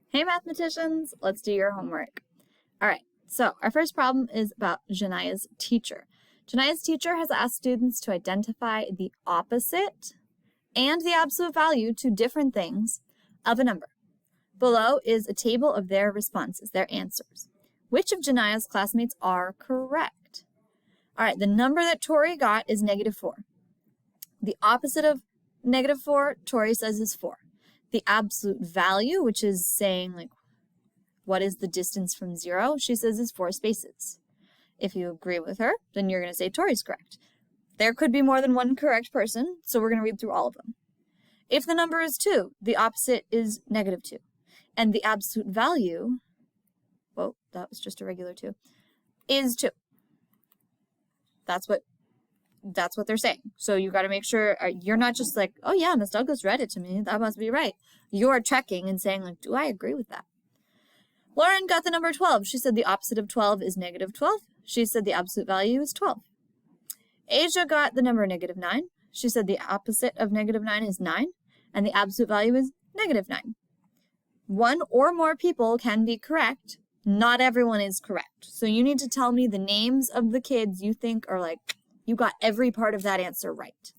Hey mathematicians, let's do your homework. All right, so our first problem is about Janaya's teacher. Janaya's teacher has asked students to identify the opposite and the absolute value to different things of a number. Below is a table of their responses, their answers. Which of Janaya's classmates are correct? All right, the number that Tori got is -4. The opposite of -4, Tori says is 4. The absolute value, which is saying like what is the distance from 0, she says is 4 spaces. If you agree with her, then you're going to say Tori's correct. There could be more than one correct person, so we're going to read through all of them. If the number is 2, the opposite is -2. And the absolute value, whoa, that was just a regular 2, is 2. That's what they're saying. So you got to make sure you're not just like, oh yeah, Miss Douglas read it to me, that must be right. You're checking and saying like, do I agree with that? Lauren got the number 12. She said the opposite of 12 is -12. She said the absolute value is 12. Asia got the number -9. She said the opposite of -9 is 9, and the absolute value is -9. One or more people can be correct. Not everyone is correct. So you need to tell me the names of the kids you think are like, you got every part of that answer right.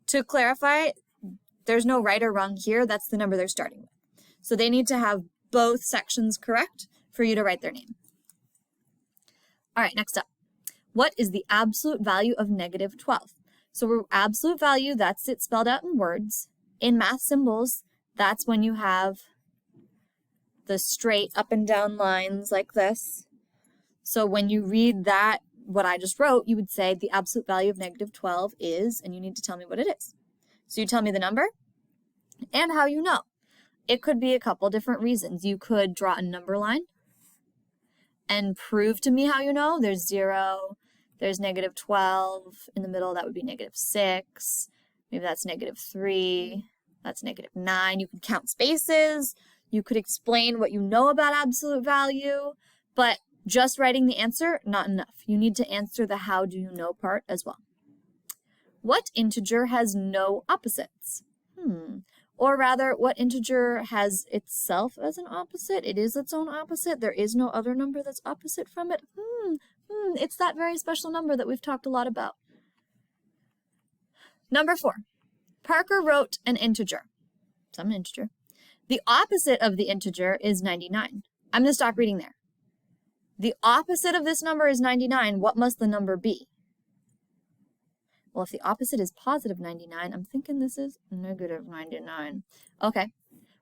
To clarify, there's no right or wrong here. That's the number they're starting with. So they need to have both sections correct for you to write their name. All right, next up. What is the absolute value of -12? So absolute value, that's it spelled out in words. In math symbols, that's when you have the straight up and down lines like this. So when you read that, what I just wrote, you would say the absolute value of -12 is, and you need to tell me what it is. So you tell me the number and how you know. It could be a couple different reasons. You could draw a number line and prove to me how you know. There's 0, there's -12, in the middle that would be -6, maybe that's -3, that's -9. You could count spaces, you could explain what you know about absolute value, but just writing the answer, not enough. You need to answer the how do you know part as well. What integer has no opposites? Or rather, what integer has itself as an opposite? It is its own opposite. There is no other number that's opposite from it. It's that very special number that we've talked a lot about. Number 4. Parker wrote an integer. Some integer. The opposite of the integer is 99. I'm going to stop reading there. The opposite of this number is 99. What must the number be? Well, if the opposite is +99, I'm thinking this is -99. Okay.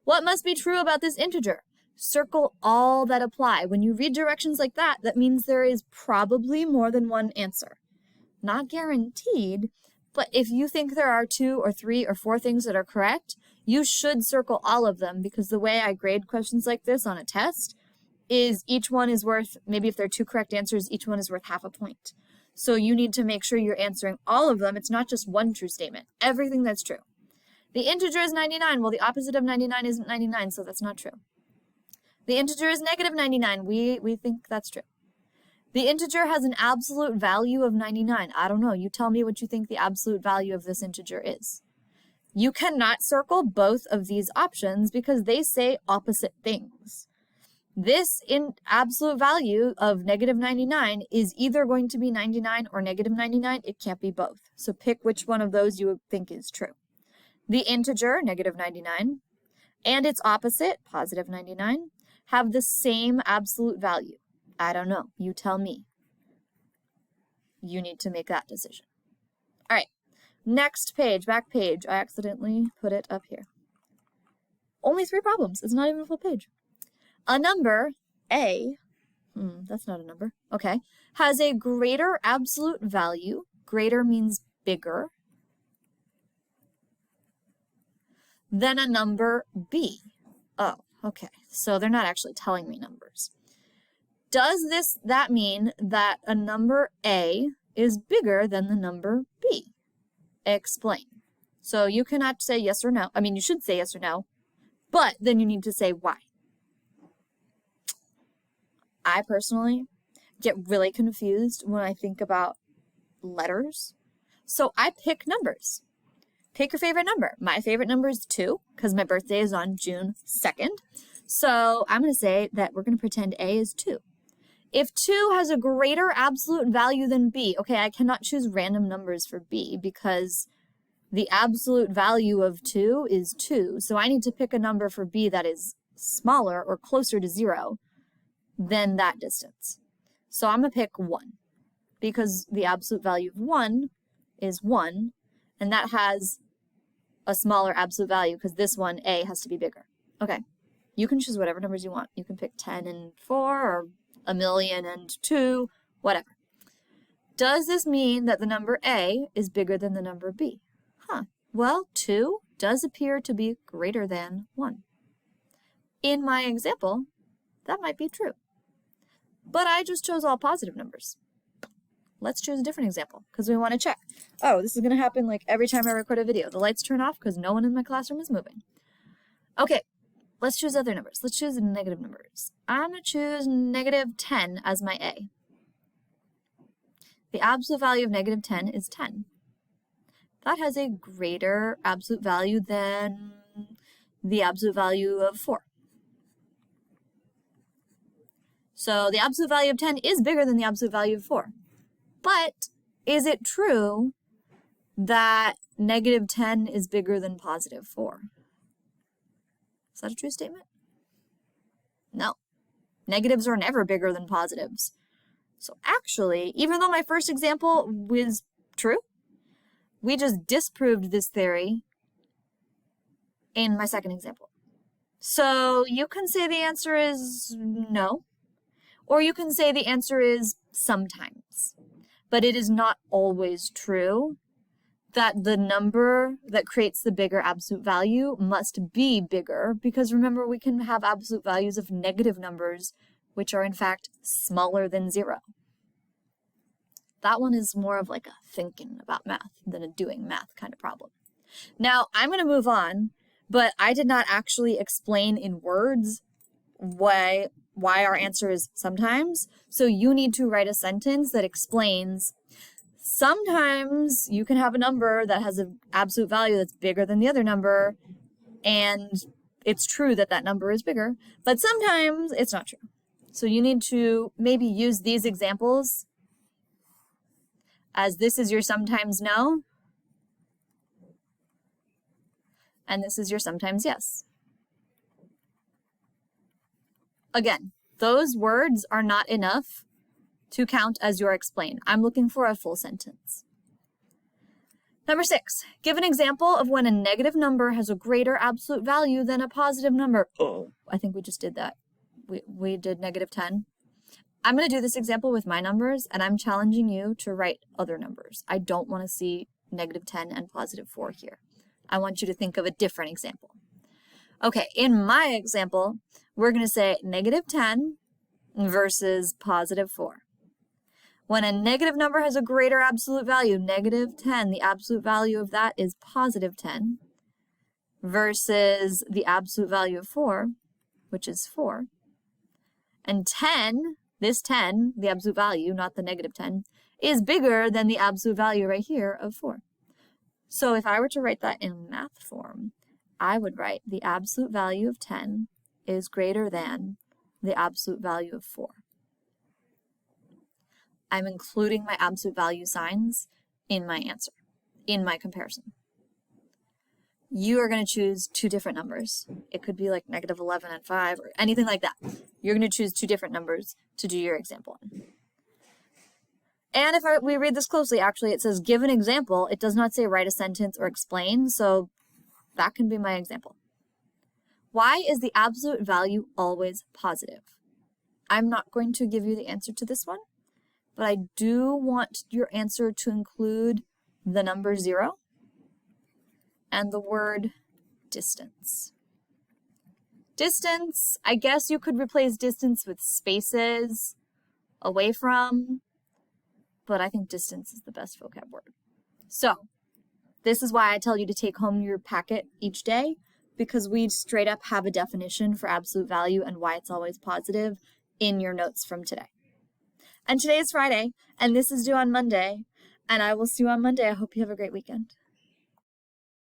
What must be true about this integer? Circle all that apply. When you read directions like that, that means there is probably more than one answer. Not guaranteed, but if you think there are 2 or 3 or 4 things that are correct, you should circle all of them, because the way I grade questions like this on a test is each one is worth, maybe if there are 2 correct answers, each one is worth half a point. So you need to make sure you're answering all of them. It's not just one true statement. Everything that's true. The integer is 99. Well, the opposite of 99 isn't 99, so that's not true. The integer is -99. We think that's true. The integer has an absolute value of 99. I don't know. You tell me what you think the absolute value of this integer is. You cannot circle both of these options because they say opposite things. This in absolute value of -99 is either going to be 99 or -99. It can't be both. So pick which one of those you would think is true. The integer, -99, and its opposite, +99, have the same absolute value. I don't know. You tell me. You need to make that decision. All right. Next page, back page. I accidentally put it up here. Only 3 problems. It's not even a full page. A number, A, that's not a number, okay, has a greater absolute value, greater means bigger, than a number B. Oh, okay, so they're not actually telling me numbers. Does that mean that a number A is bigger than the number B? Explain. So you cannot say yes or no. I mean, you should say yes or no, but then you need to say why. I personally get really confused when I think about letters. So I pick numbers. Pick your favorite number. My favorite number is 2 because my birthday is on June 2nd. So I'm going to say that we're going to pretend A is 2. If 2 has a greater absolute value than B, okay, I cannot choose random numbers for B because the absolute value of 2 is 2. So I need to pick a number for B that is smaller or closer to 0 than that distance. So I'm going to pick 1 because the absolute value of 1 is 1, and that has a smaller absolute value because this one, A, has to be bigger. Okay, you can choose whatever numbers you want. You can pick 10 and 4 or 1,000,000 and 2, whatever. Does this mean that the number A is bigger than the number B? Well, 2 does appear to be greater than 1. In my example, that might be true. But I just chose all positive numbers. Let's choose a different example because we want to check. Oh, this is going to happen like every time I record a video. The lights turn off because no one in my classroom is moving. Okay, let's choose other numbers. Let's choose negative numbers. I'm going to choose negative 10 as my A. The absolute value of negative 10 is 10. That has a greater absolute value than the absolute value of 4. So the absolute value of 10 is bigger than the absolute value of 4. But is it true that negative 10 is bigger than positive 4? Is that a true statement? No. Negatives are never bigger than positives. So actually, even though my first example was true, we just disproved this theory in my second example. So you can say the answer is no, or you can say the answer is sometimes. But it is not always true that the number that creates the bigger absolute value must be bigger, because remember, we can have absolute values of negative numbers, which are in fact smaller than 0. That one is more of like a thinking about math than a doing math kind of problem. Now, I'm going to move on, but I did not actually explain in words why our answer is sometimes. So you need to write a sentence that explains sometimes you can have a number that has an absolute value that's bigger than the other number, and it's true that that number is bigger, but sometimes it's not true. So you need to maybe use these examples as this is your sometimes no, and this is your sometimes yes. Again, those words are not enough to count as your explain. I'm looking for a full sentence. Number 6, give an example of when a negative number has a greater absolute value than a positive number. Oh, I think we just did that. We did negative 10. I'm going to do this example with my numbers, and I'm challenging you to write other numbers. I don't want to see negative 10 and positive 4 here. I want you to think of a different example. Okay, in my example, we're going to say negative 10 versus positive 4. When a negative number has a greater absolute value, negative 10, the absolute value of that is positive 10, versus the absolute value of 4, which is 4. And 10, this 10, the absolute value, not the negative 10, is bigger than the absolute value right here of 4. So if I were to write that in math form, I would write the absolute value of 10 is greater than the absolute value of 4. I'm including my absolute value signs in my answer, in my comparison. You are going to choose 2 different numbers. It could be like negative 11 and 5 or anything like that. You're going to choose 2 different numbers to do your example on. And if we read this closely, actually, it says give an example. It does not say write a sentence or explain, so that can be my example. Why is the absolute value always positive? I'm not going to give you the answer to this one, but I do want your answer to include the number 0 and the word distance. Distance, I guess you could replace distance with spaces, away from, but I think distance is the best vocab word. So, this is why I tell you to take home your packet each day, because we straight up have a definition for absolute value and why it's always positive in your notes from today. And today is Friday, and this is due on Monday, and I will see you on Monday. I hope you have a great weekend.